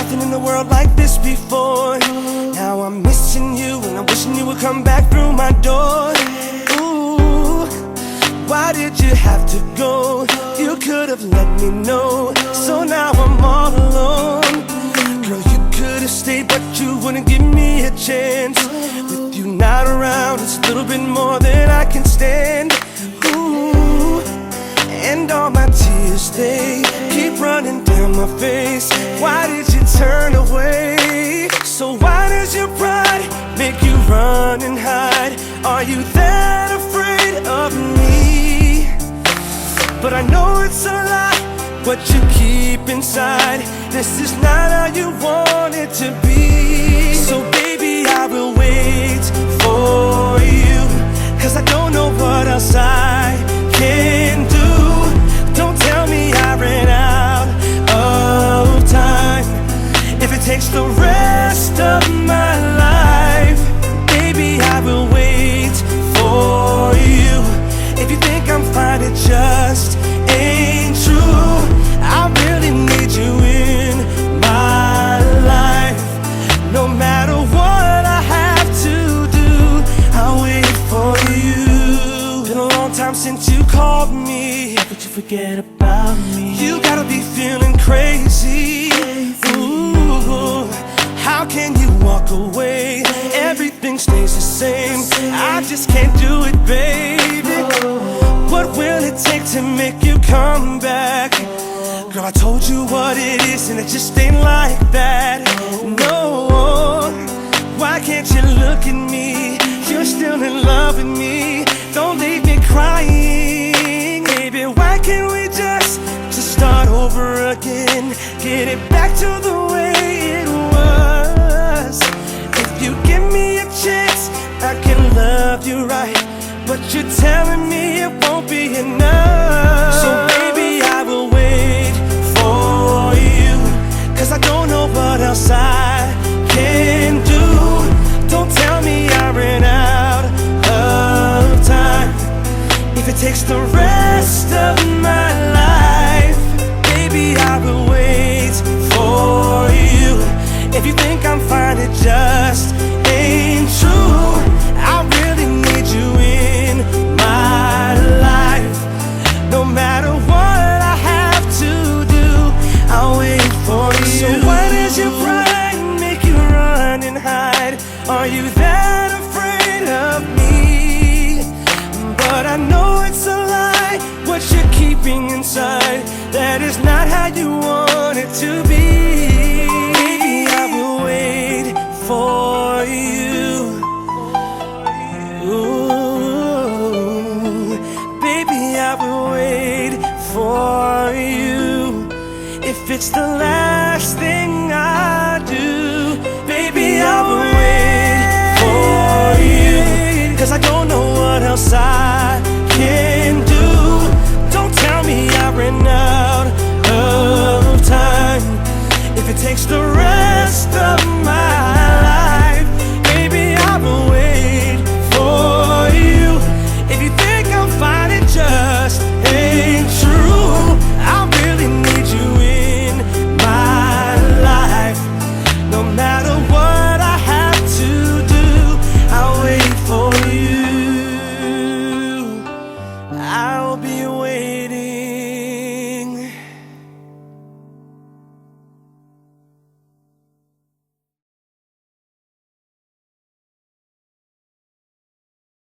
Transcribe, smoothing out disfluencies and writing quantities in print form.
nothing in the world like this before. Now I'm missing you and I'm wishing you would come back through my door. Ooh, why did you have to go? You could have let me know. So now I'm all alone. Girl, you could have stayed, but you wouldn't give me a chance. With you not around, it's a little bit more than I can stand. Ooh, and all my tears, they keep running down my face. Why did you turn away? So why does your pride make you run and hide? Are you that afraid of me? But I know it's a lie, what you keep inside. This is not how you want it to be. So baby, I will wait for you, 'cause I don't know what else I can do. Don't tell me I ran out of time. If it takes the rest of my life, baby, I will wait for you. If you think I'm fine, it just ain't true. I really need you in my life. No matter what I have to do, I'll wait for you. Been a long time since you called me, but you forget about me. You gotta be feeling crazy. Ooh, how can you walk away? Everything stays the same. I just can't do it, baby. What will it take to make you come back? Girl, I told you what it is, and it just ain't like that. No, why can't you look at me? You're still in love with me. Don't leave me crying, baby. Why can't we just start over again? Get it back to the way it was. If you give me a chance, I can love you right. But you're telling me it won't be enough. So baby, I will wait for you, 'cause I don't know what else I can do. Don't tell me I ran out of time. If it takes the rest of my life, baby, I will wait for you. If you think I'm fine, it just ain't true. I really need you in my life. No matter what I have to do, I'll wait for you. So why does your pride make you run and hide? Are you that afraid of me? But I know it's a lie, what you're keeping inside. That is not how you want it to be. Baby, I will wait for you. Ooh, baby, I will wait for you. If it's the last thing I do, baby, I will wait for you. 'Cause I don't know what else I can do. Don't tell me I ran out of time. If it takes the rest of my life, baby, I will wait for you. If you think I'm fine, it just ain't true. I really need you in my life. No matter what I have to do, I'll wait for you. I'll be